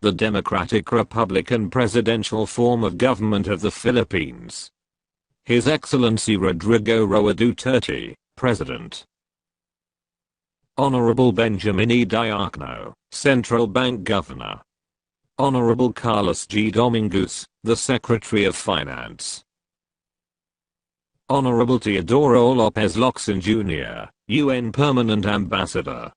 the Democratic Republican presidential form of government of the Philippines. His Excellency Rodrigo Roa Duterte, President. Honorable Benjamin E. Diokno, Central Bank Governor. Honorable Carlos G. Dominguez, the Secretary of Finance. Honorable Teodoro Lopez Locsin Jr., UN Permanent Ambassador.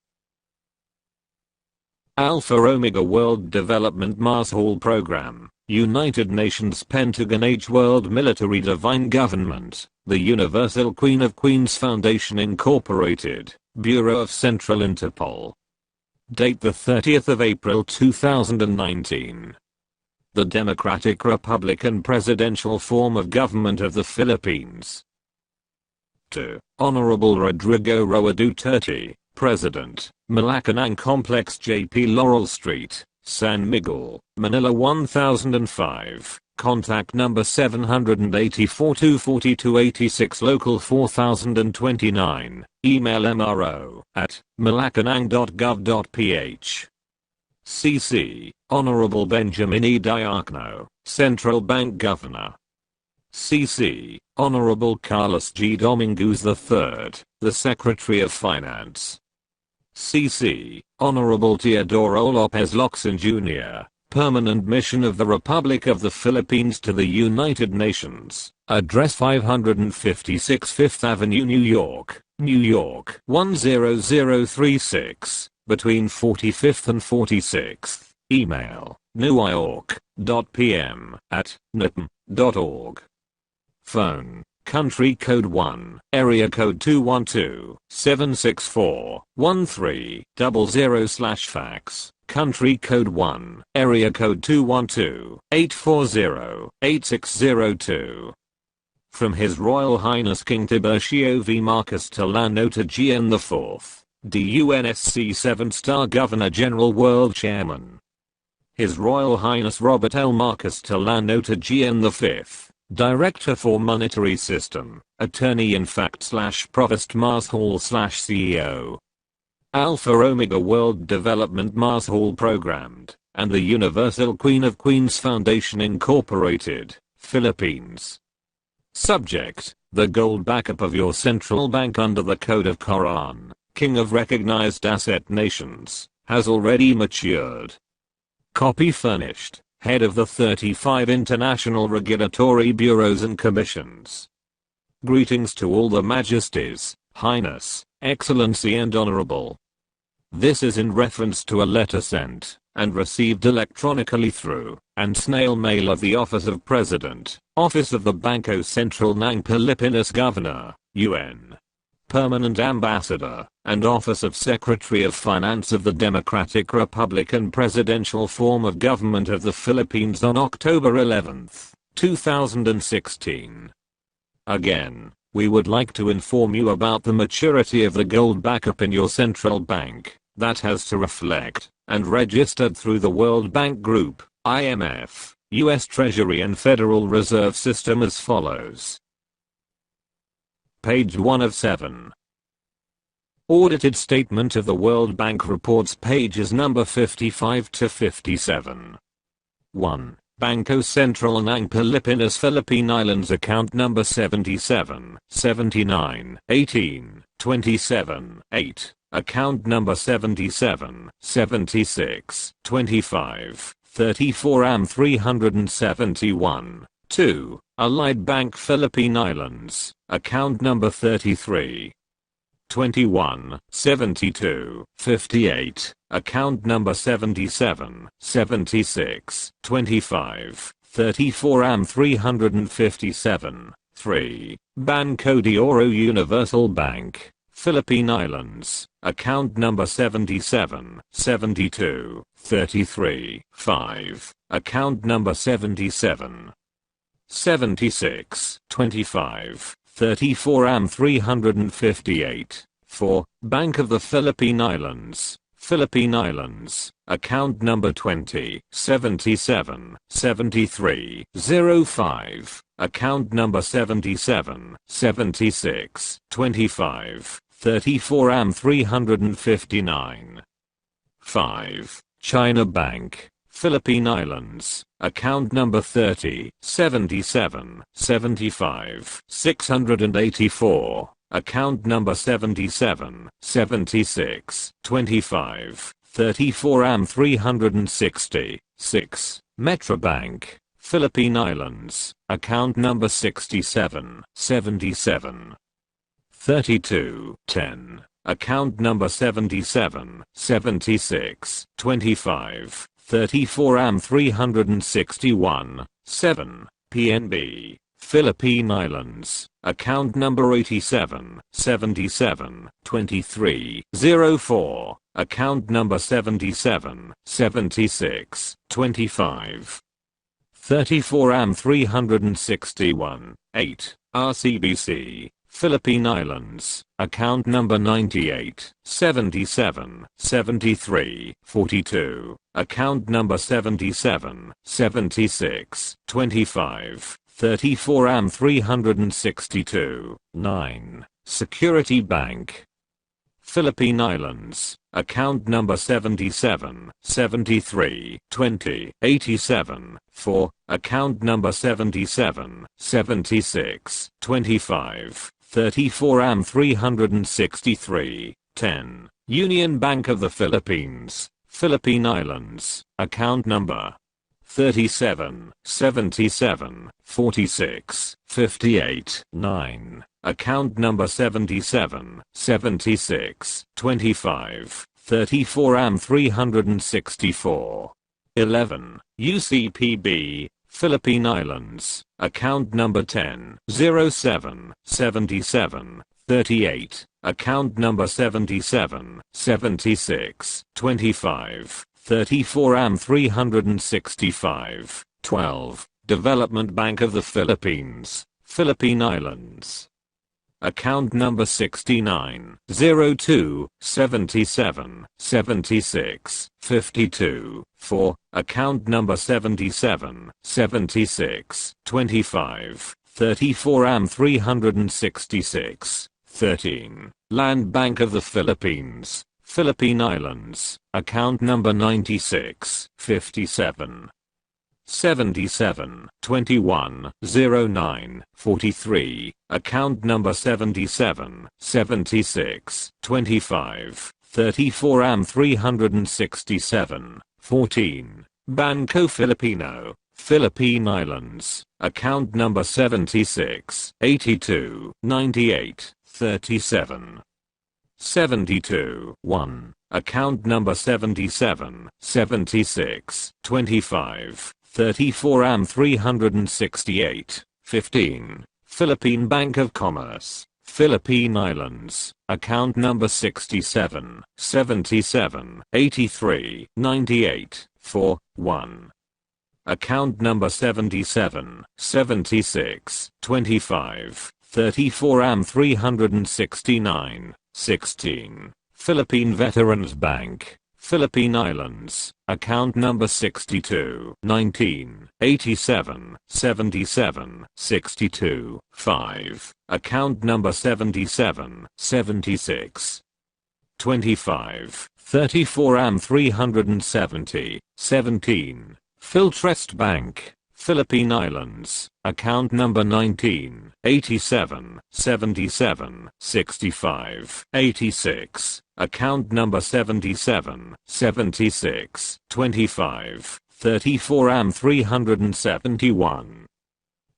Alpha Omega World Development Mars Hall Program, United Nations Pentagon Age World Military Divine Government, the Universal Queen of Queens Foundation Incorporated, Bureau of Central Interpol. Date the 30th of April 2019. The Democratic Republican presidential form of government of the Philippines. To Honorable Rodrigo Roa Duterte, President, Malacanang Complex JP Laurel Street, San Miguel, Manila 1005, contact number 784-242-86 local 4029, email mro@malacanang.gov.ph. CC, Honorable Benjamin E. Diokno, Central Bank Governor. CC, Honorable Carlos G. Dominguez III, the Secretary of Finance. CC, Honorable Teodoro Lopez Locsin Jr., Permanent Mission of the Republic of the Philippines to the United Nations, Address 556 Fifth Avenue, New York, New York 10036, between 45th and 46th, email, newiork.pm@nipm.org. Phone, country code 1, area code 212-764-1300/fax, country code 1, area code 212-840-8602. From His Royal Highness King Tiburcio V. Marcos Tolano to GN IV, DUNSC 7-star Governor General World Chairman. His Royal Highness Robert L. Marcos Tolano to GN V, Director for Monetary System, Attorney-in-fact/Provost Mars Hall/CEO. Alpha Omega World Development Mars Hall Programmed, and the Universal Queen of Queens Foundation Incorporated, Philippines. Subject, the gold backup of your central bank under the Code of K.O.R.A.N, King of Recognized Asset Nations, has already matured. Copy furnished. Head of the 35 International Regulatory Bureaus and Commissions. Greetings to all the Majesties, Highness, Excellency and Honorable. This is in reference to a letter sent, and received electronically through, and snail mail of the Office of President, Office of the Banco Central ng Pilipinas Governor, UN. Permanent Ambassador, and Office of Secretary of Finance of the Democratic Republican presidential form of government of the Philippines on October 11, 2016. Again, we would like to inform you about the maturity of the gold backup in your central bank, that has to reflect, and registered through the World Bank Group, IMF, U.S. Treasury and Federal Reserve System as follows. Page 1 of 7. Audited Statement of the World Bank Reports pages number 55 to 57. 1. Banco Central ng Pilipinas Philippine Islands account number 77, 79, 18, 27, 8. Account number 77, 76, 25, 34 AM 371. 2. Allied Bank Philippine Islands, account number 33, 21, 72, 58, account number 77, 76, 25, 34 AM 357. 3. Banco de Oro Universal Bank, Philippine Islands, account number 77, 72, 33, 5, account number 77, 76, 25, 34 AM 358. 4. Bank of the Philippine Islands, Philippine Islands, account number 20, 77, 73, 05, account number 77, 76, 25, 34 AM 359. 5. China Bank, Philippine Islands, account number 30, 77, 75, 684, account number 77, 76, 25, 34 AM 360, 6, Metrobank, Philippine Islands, account number 67, 77, 32, 10, account number 77, 76, 25, 34 AM 361, 7, PNB, Philippine Islands, account number 87, 77, 23, 04, account number 77, 76, 25, 34 AM 361, 8, RCBC, Philippine Islands, account number 98, 77, 73, 42, account number 77, 76, 25, 34 AM 362, 9, Security Bank, Philippine Islands, account number 77, 73, 20, 87, 4, account number 77, 76, 25, 34 AM 363, 10, Union Bank of the Philippines, Philippine Islands, account number 37, 77, 46, 58, 9, account number 77, 76, 25, 34 AM 364, 11, UCPB, Philippine Islands, account number 10, 07, 77, 38, account number 77, 76, 25, 34 AM 365, 12, Development Bank of the Philippines, Philippine Islands, account number 69, 02, 77, 76, 52, 4, account number 77, 76, 25, 34 AM 366, 13, Land Bank of the Philippines, Philippine Islands, account number 96, 57, 77, 21, 09, 43, account number 77, 76, 25, 34 AM 367, 14, Banco Filipino, Philippine Islands, account number 76, 82, 98, 37, 72, 1, account number 77, 76, 25, 34 AM 368, 15, Philippine Bank of Commerce, Philippine Islands, account number 67, 77, 83, 98, 4, 1, account number 77, 76, 25, 34 AM 369, 16, Philippine Veterans Bank, Philippine Islands, account number 62, 19, 87, 77, 62, 5, account number 77, 76, 25, 34 AM 370, 17, Philtrest Bank, Philippine Islands, account number 19, 87, 77, 65, 86, account number 77, 76, 25, 34 AM 371,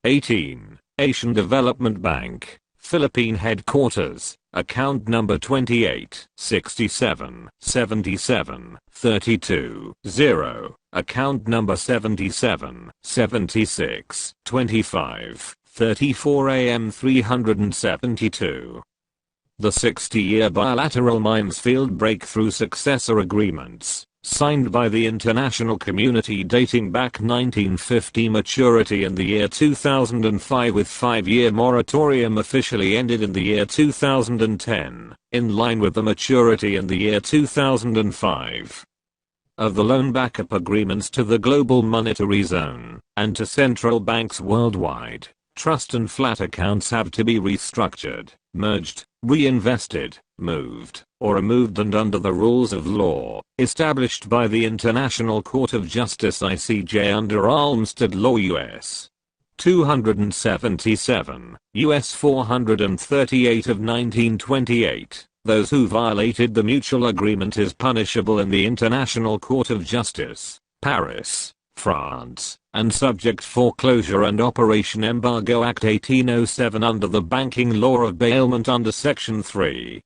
18, Asian Development Bank, Philippine Headquarters, account number 28, 67, 77, 32, 0, account number 77, 76, 25, 34 AM 372. The 60-year bilateral Minesfield Breakthrough Successor Agreements, signed by the international community dating back 1950, maturity in the year 2005 with 5-year moratorium officially ended in the year 2010, in line with the maturity in the year 2005 of the loan backup agreements to the global monetary zone, and to central banks worldwide. Trust and flat accounts have to be restructured, merged, reinvested, moved, or removed and under the rules of law established by the International Court of Justice ICJ under Olmstead Law US 277, US 438 of 1928. Those who violated the mutual agreement is punishable in the International Court of Justice, Paris, France, and subject foreclosure and Operation Embargo Act 1807 under the Banking Law of Bailment under Section 3.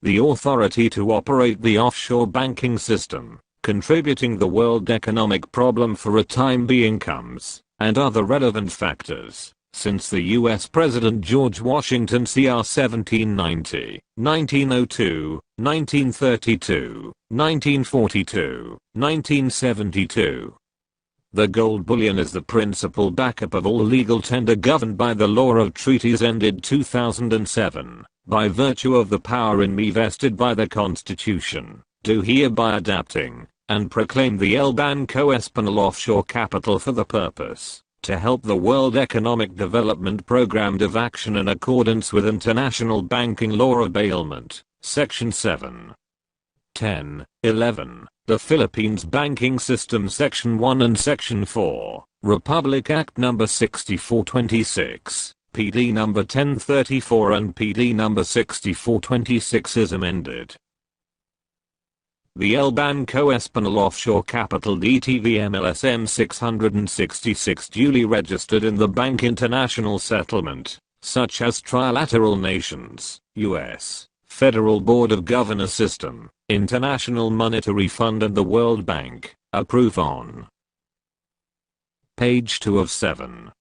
The authority to operate the offshore banking system, contributing the world economic problem for a time being comes, and other relevant factors, since the U.S. President George Washington CR 1790, 1902, 1932, 1942, 1972. The gold bullion is the principal backup of all legal tender governed by the law of treaties ended 2007, by virtue of the power in me vested by the Constitution, do hereby adapting, and proclaim the Banco Espanol offshore capital for the purpose, to help the World Economic Development Programme of Action in accordance with International Banking Law of Bailment, Section 7. 10, 11, the Philippines Banking System Section 1 and Section 4, Republic Act No. 6426, PD No. 1034 and PD No. 6426 is amended. The Banco Espanol Offshore Capital DTV-MLSM 666 duly registered in the Bank International Settlement, such as Trilateral Nations, U.S., Federal Board of Governors System, International Monetary Fund and the World Bank, approve on page 2 of 7.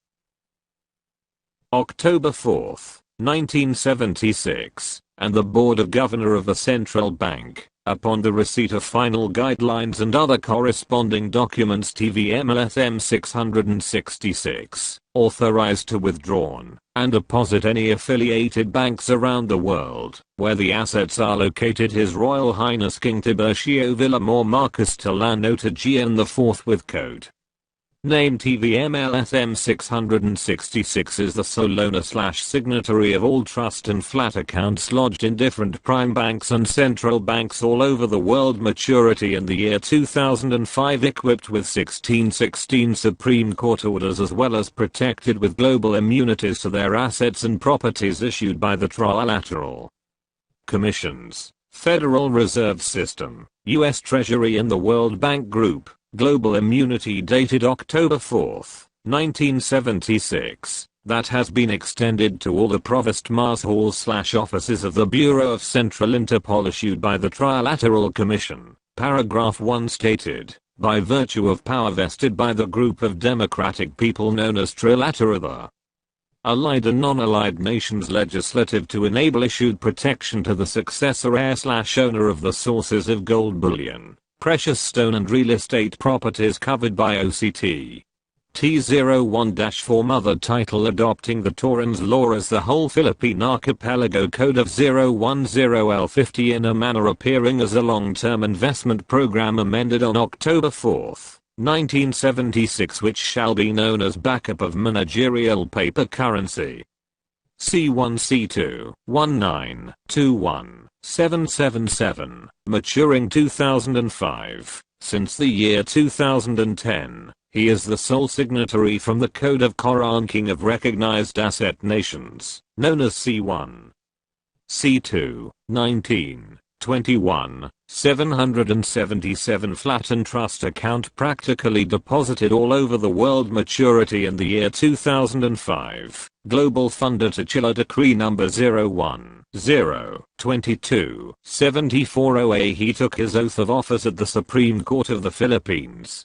October 4, 1976, and the Board of Governor of the Central Bank, upon the receipt of final guidelines and other corresponding documents TVMLSM 666, authorized to withdraw and deposit any affiliated banks around the world, where the assets are located. His Royal Highness King Tiburcio Villamor Marcus Tilano Tajian IV with code name TVMLSM 666 is the sole owner/signatory of all trust and flat accounts lodged in different prime banks and central banks all over the world. Maturity in the year 2005, equipped with 1616 Supreme Court orders as well as protected with global immunities to their assets and properties issued by the Trilateral Commissions, Federal Reserve System, U.S. Treasury and the World Bank Group. Global immunity dated October 4, 1976, that has been extended to all the Provost Mars Halls/offices of the Bureau of Central Interpol issued by the Trilateral Commission, paragraph 1 stated, by virtue of power vested by the group of democratic people known as Trilateral, the allied and non-allied nations legislative to enable issued protection to the successor heir/owner of the sources of gold bullion, precious stone and real estate properties covered by OCT. T01-4 Mother Title adopting the Torrens Law as the whole Philippine Archipelago Code of 010L50 in a manner appearing as a long-term investment program amended on October 4, 1976, which shall be known as backup of managerial paper currency. C1 C2 1921 777, maturing 2005. Since the year 2010, he is the sole signatory from the Code of K.O.R.A.N, King of Recognized Asset Nations, known as C1. C2, 1921, 777 flat and trust account practically deposited all over the world. Maturity in the year 2005. Global Funder to Chile Decree number 01-0-22-7408. He took his oath of office at the Supreme Court of the Philippines.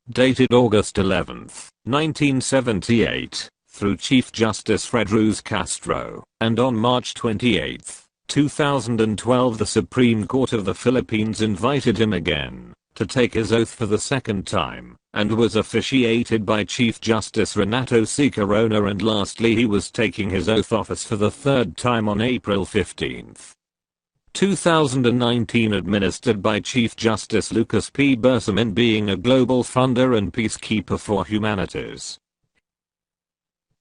Dated August 11, 1978, through Chief Justice Fred Ruz Castro, and on March 28, 2012 the Supreme Court of the Philippines invited him again, to take his oath for the second time, and was officiated by Chief Justice Renato C. Corona, and lastly he was taking his oath office for the third time on April 15, 2019, administered by Chief Justice Lucas P. Bersamin, being a global funder and peacekeeper for humanities.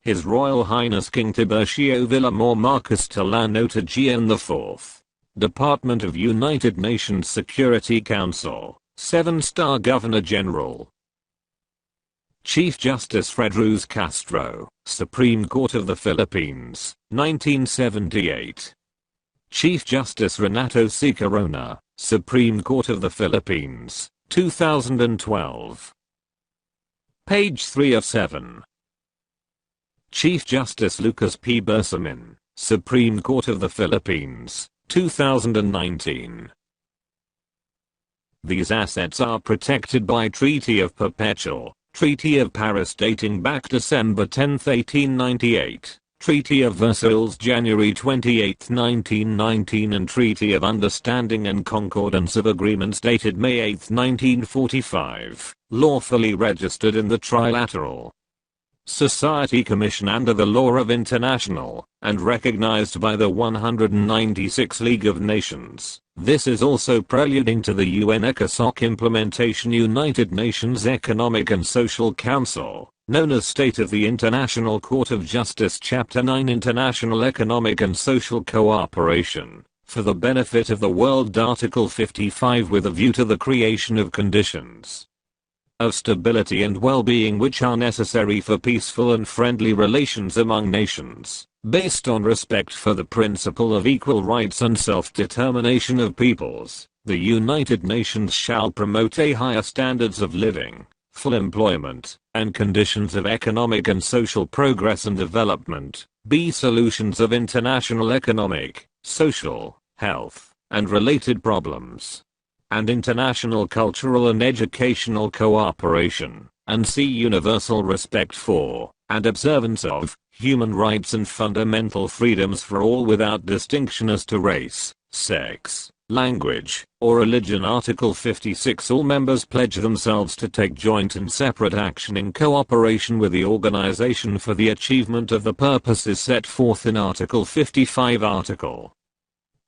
His Royal Highness King Tiburcio Villamor Marcus Tolano Tagian IV. Department of United Nations Security Council, 7-star Governor General. Chief Justice Fred Ruz Castro, Supreme Court of the Philippines, 1978. Chief Justice Renato C. Corona, Supreme Court of the Philippines, 2012. Page 3 of 7. Chief Justice Lucas P. Bersamin, Supreme Court of the Philippines, 2019. These assets are protected by Treaty of Perpetual, Treaty of Paris dating back December 10, 1898, Treaty of Versailles January 28, 1919 and Treaty of Understanding and Concordance of Agreements dated May 8, 1945, lawfully registered in the Trilateral Society Commission under the law of international, and recognized by the 196 League of Nations. This is also preluding to the UN ECOSOC implementation United Nations Economic and Social Council, known as State of the International Court of Justice Chapter 9 International Economic and Social Cooperation, for the benefit of the world Article 55 with a view to the creation of conditions of stability and well-being which are necessary for peaceful and friendly relations among nations, based on respect for the principle of equal rights and self-determination of peoples. The United Nations shall promote a higher standards of living, full employment, and conditions of economic and social progress and development, b. solutions of international economic, social, health, and related problems, and international cultural and educational cooperation, and c. universal respect for, and observance of, human rights and fundamental freedoms for all without distinction as to race, sex, language, or religion. Article 56. All members pledge themselves to take joint and separate action in cooperation with the organization for the achievement of the purposes set forth in Article 55. Article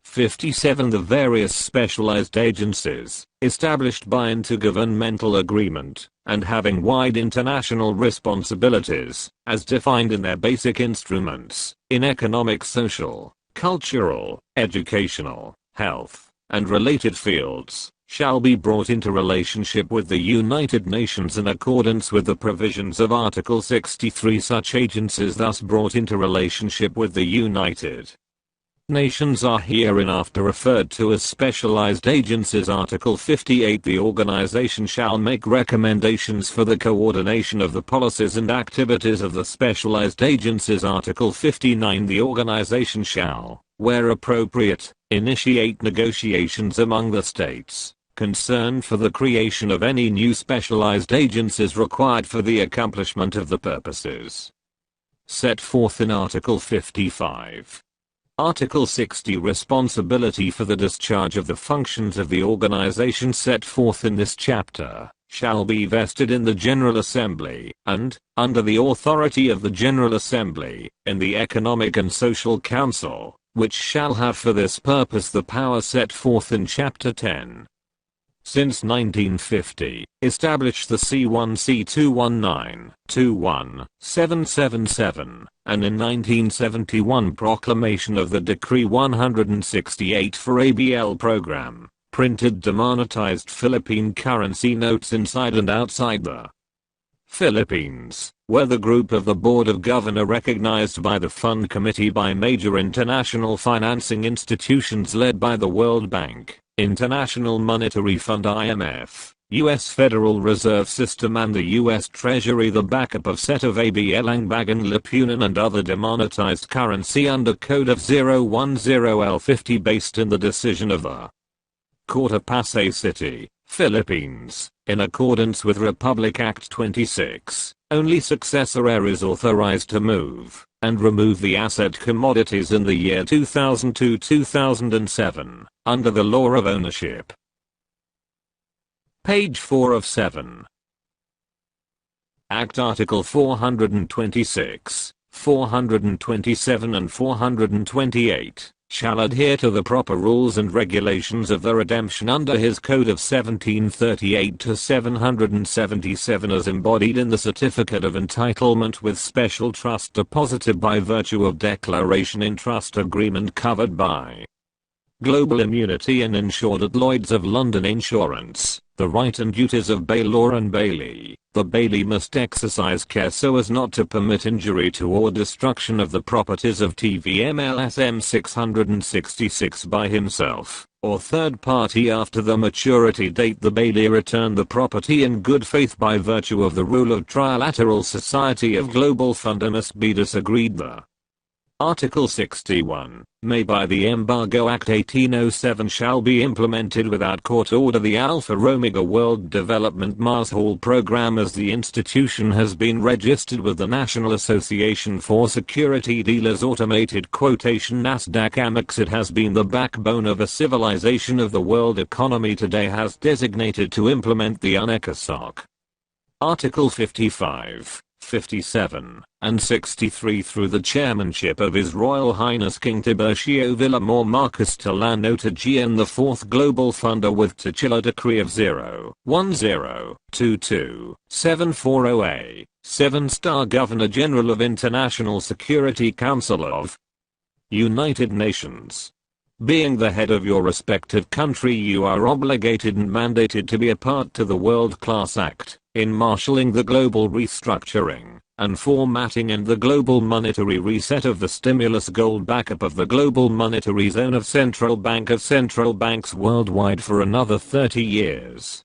57. The various specialized agencies, established by intergovernmental agreement, and having wide international responsibilities, as defined in their basic instruments, in economic, social, cultural, educational, health, and related fields, shall be brought into relationship with the United Nations in accordance with the provisions of Article 63. Such agencies thus brought into relationship with the United Nations are hereinafter referred to as specialized agencies. Article 58. The organization shall make recommendations for the coordination of the policies and activities of the specialized agencies. Article 59. The organization shall, where appropriate, initiate negotiations among the states concerned for the creation of any new specialized agencies required for the accomplishment of the purposes set forth in Article 55. Article 60. Responsibility for the discharge of the functions of the organization set forth in this chapter shall be vested in the General Assembly, and, under the authority of the General Assembly, in the Economic and Social Council, which shall have for this purpose the power set forth in Chapter 10. Since 1950, established the C1 C219 21 777, and in 1971 proclamation of the Decree 168 for ABL program, printed demonetized Philippine currency notes inside and outside the Philippines, were the group of the Board of Governors recognized by the Fund Committee by major international financing institutions led by the World Bank, International Monetary Fund IMF, U.S. Federal Reserve System and the U.S. Treasury. The backup of set of ABL Angbagan Lipunan and other demonetized currency under Code of 010L50 based in the decision of the Court of Pasay City, Philippines, in accordance with Republic Act 26, only successor heir is authorized to move and remove the asset commodities in the year 2002-2007, under the law of ownership. Page 4 of 7. Act Article 426, 427 and 428, shall adhere to the proper rules and regulations of the redemption under his Code of 1738 to 777 as embodied in the Certificate of Entitlement with Special Trust deposited by virtue of declaration in trust agreement covered by global immunity and insured at Lloyd's of London Insurance. The right and duties of bailor and bailee. The bailee must exercise care so as not to permit injury to or destruction of the properties of TVMLSM 666 by himself or third party after the maturity date. The bailee return the property in good faith by virtue of the rule of Trilateral Society of Global Fund and must be disagreed. The Article 61, may by the Embargo Act 1807 shall be implemented without court order. The Alpha Omega World Development Mars Hall Program as the institution has been registered with the National Association for Security Dealers Automated Quotation Nasdaq Amex. It has been the backbone of a civilization of the world economy today has designated to implement the UNECOSOC. Article 55. 57, and 63 through the chairmanship of His Royal Highness King Tiburcio Villamor Marcus Tilano Tajian the 4th Global Funder with titular decree of 010227408, 7-star Governor General of International Security Council of United Nations. Being the head of your respective country, you are obligated and mandated to be a part to the World Class Act in marshalling the global restructuring and formatting and the global monetary reset of the stimulus gold backup of the global monetary zone of central banks worldwide for another 30 years.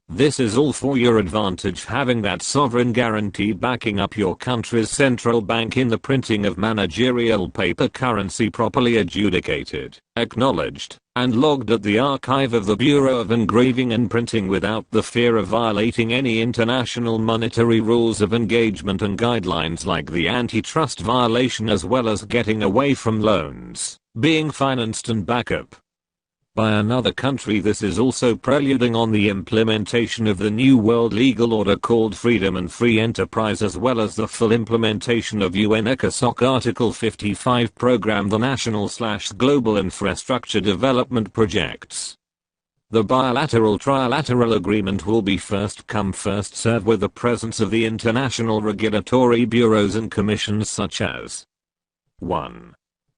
This is all for your advantage, having that sovereign guarantee backing up your country's central bank in the printing of managerial paper currency properly adjudicated, acknowledged, and logged at the archive of the Bureau of Engraving and Printing without the fear of violating any international monetary rules of engagement and guidelines like the antitrust violation, as well as getting away from loans being financed and backup by another country. This is also preluding on the implementation of the new world legal order called Freedom and Free Enterprise, as well as the full implementation of UNECOSOC Article 55 program, the national/global infrastructure development projects. The bilateral trilateral agreement will be first come first served with the presence of the international regulatory bureaus and commissions such as 1.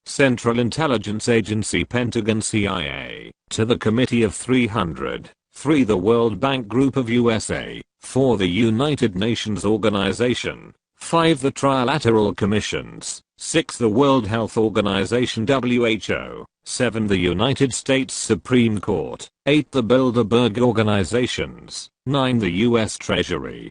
Central Intelligence Agency Pentagon CIA, to the Committee of 300, 3. The World Bank Group of USA, 4. The United Nations Organization, 5. The Trilateral Commissions, 6. The World Health Organization WHO, 7. The United States Supreme Court, 8. The Bilderberg Organizations, 9. The US Treasury,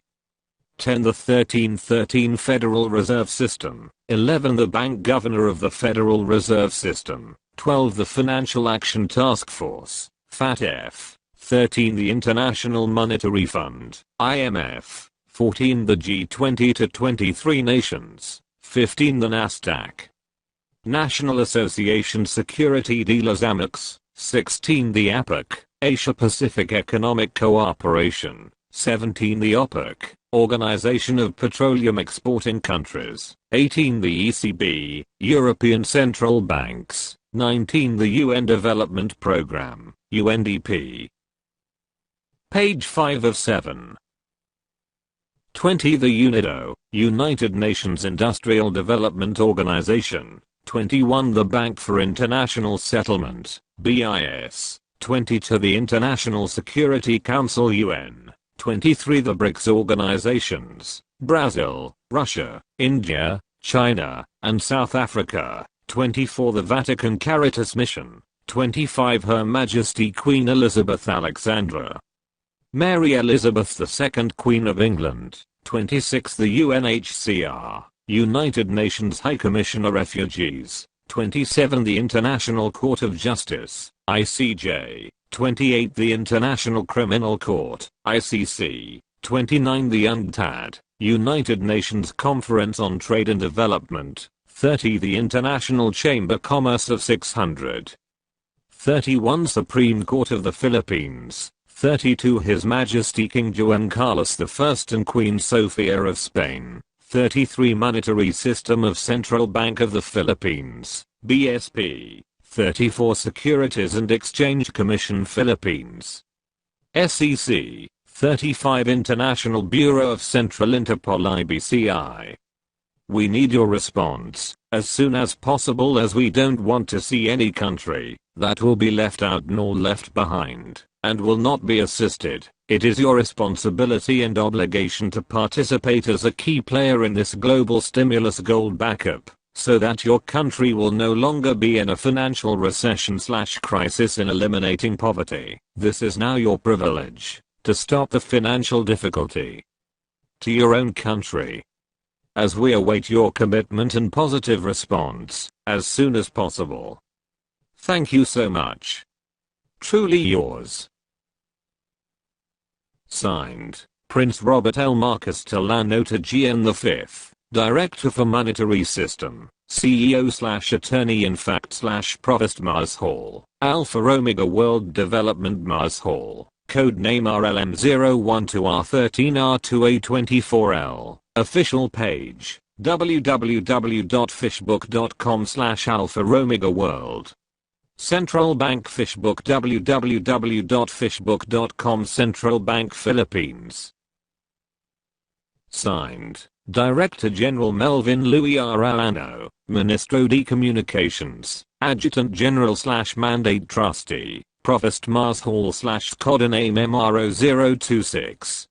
10. The 1313 Federal Reserve System, 11. The Bank Governor of the Federal Reserve System, 12. The Financial Action Task Force, FATF, 13. The International Monetary Fund, IMF, 14. The G20 to 23 nations, 15. The NASDAQ, National Association Security Dealers Amex, 16. The APEC, Asia Pacific Economic Cooperation, 17. The OPEC, Organization of Petroleum Exporting Countries, 18. The ECB, European Central Banks, 19. The UN Development Programme, UNDP. Page 5 of 7. 20. The UNIDO, United Nations Industrial Development Organization, 21. The Bank for International Settlement, BIS, 22. The International Security Council UN, 23. The BRICS organizations, Brazil, Russia, India, China, and South Africa, 24. The Vatican Caritas Mission, 25. Her Majesty Queen Elizabeth Alexandra Mary Elizabeth II Queen of England, 26. The UNHCR, United Nations High Commissioner Refugees, 27. The International Court of Justice, ICJ, 28. The International Criminal Court, ICC, 29. The UNCTAD, United Nations Conference on Trade and Development, 30. The International Chamber Commerce of 600, 31. Supreme Court of the Philippines, 32. His Majesty King Juan Carlos I and Queen Sofia of Spain, 33. Monetary System of Central Bank of the Philippines, BSP, 34 Securities and Exchange Commission Philippines. SEC 35 International Bureau of Central Interpol IBCI. We need your response as soon as possible, as we don't want to see any country that will be left out nor left behind and will not be assisted. It is your responsibility and obligation to participate as a key player in this global stimulus gold backup, so that your country will no longer be in a financial recession/crisis. In eliminating poverty, this is now your privilege to stop the financial difficulty to your own country. As we await your commitment and positive response as soon as possible. Thank you so much. Truly yours. Signed, Prince Robert L. Marcus Tillanota GN V, Director for Monetary System, CEO/Attorney-in-Fact/Provost Mars Hall, Alpha Omega World Development Mars Hall, codename RLM01-2R13R2A24L, official page, www.fishbook.com/Alpha Omega World. Central Bank Fishbook, www.fishbook.com. Central Bank Philippines. Signed, Director General Melvin Louis Arellano, Ministro de Communications, Adjutant General/Mandate Trustee, Provost Mars Hall/Codename MRO026.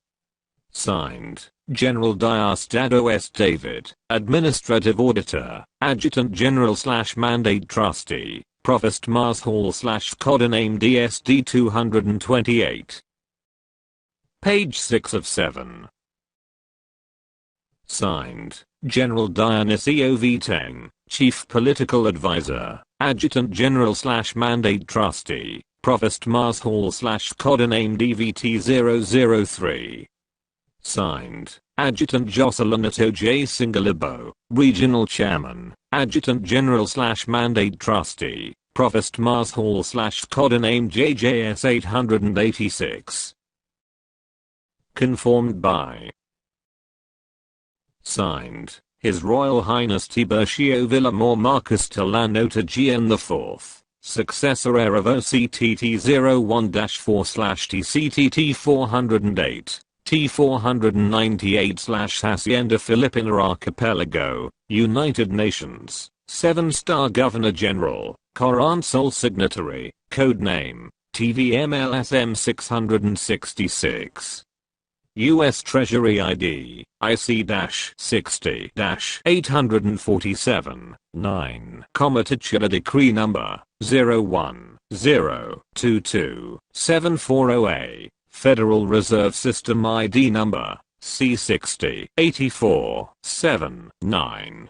Signed, General Diosdado S. David, Administrative Auditor, Adjutant General/Mandate Trustee, Provost Mars Hall/Codename DSD228. Page 6 of 7. Signed, General Dionisio V. Teng, Chief Political Advisor, Adjutant General/Mandate Trustee, Provost Mars Hall/Codename DVT003. Signed, Adjutant Jocelynito J. Singalibo, Regional Chairman, Adjutant General/Mandate Trustee, Provost Mars Hall/Codename JJS 886. Conformed by. Signed, His Royal Highness Tiburcio Villamor Marcus Tillanota GN IV, Successor Heir of OCTT 01-4/TCTT 408. T498/Hacienda Filipina Archipelago, United Nations, 7-star Governor General, KORAN sole signatory, codename, TVMLSM 666. U.S. Treasury ID, IC-60-847-9, Titular Decree Number, 01-022-740A. Federal Reserve System ID number, C60-84-7-9.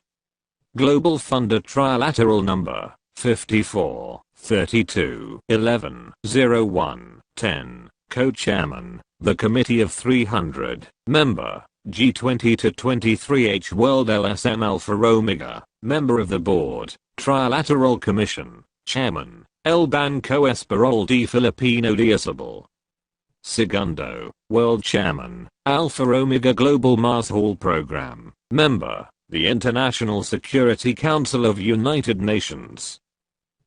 Global Funder Trilateral number, 54-32-11-01-10. Co-Chairman, the Committee of 300. Member, G20 to 23H World LSM Alpha Omega. Member of the Board, Trilateral Commission. Chairman, El Banco Espanol de Filipino de ISABEL. Segundo, World Chairman, Alpha Omega Global Mars Hall Program. Member, the International Security Council of United Nations.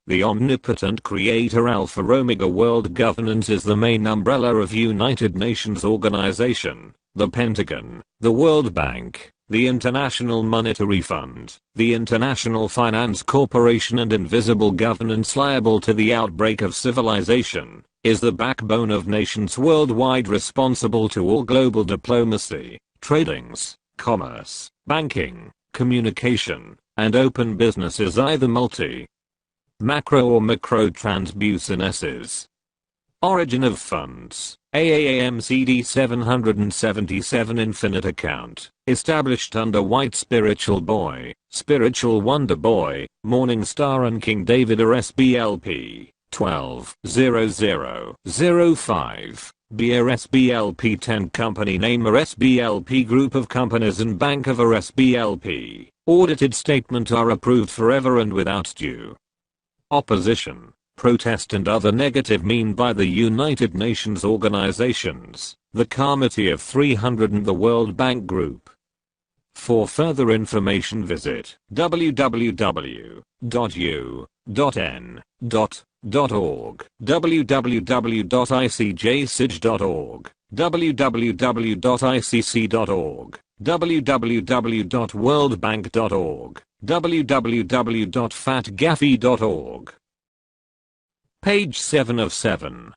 The omnipotent creator Alpha Omega World Governance is the main umbrella of United Nations Organization, the Pentagon, the World Bank, the International Monetary Fund, the International Finance Corporation, and invisible governance liable to the outbreak of civilization, is the backbone of nations worldwide, responsible to all global diplomacy, tradings, commerce, banking, communication, and open businesses, either multi, macro or macro transbusinesses. Origin of funds, AAAMCD 777 Infinite Account, established under White Spiritual Boy, Spiritual Wonder Boy, Morning Star and King David RSBLP, 120005, BRSBLP 10 Company Name RSBLP Group of Companies and Bank of RSBLP, audited statement are approved forever and without due opposition, protest and other negative mean by the United Nations organizations, the Committee of 300 and the World Bank Group. For further information visit www.u.n.org, www.icjsij.org, www.icc.org, www.worldbank.org, www.fatgaffy.org. Page 7 of 7.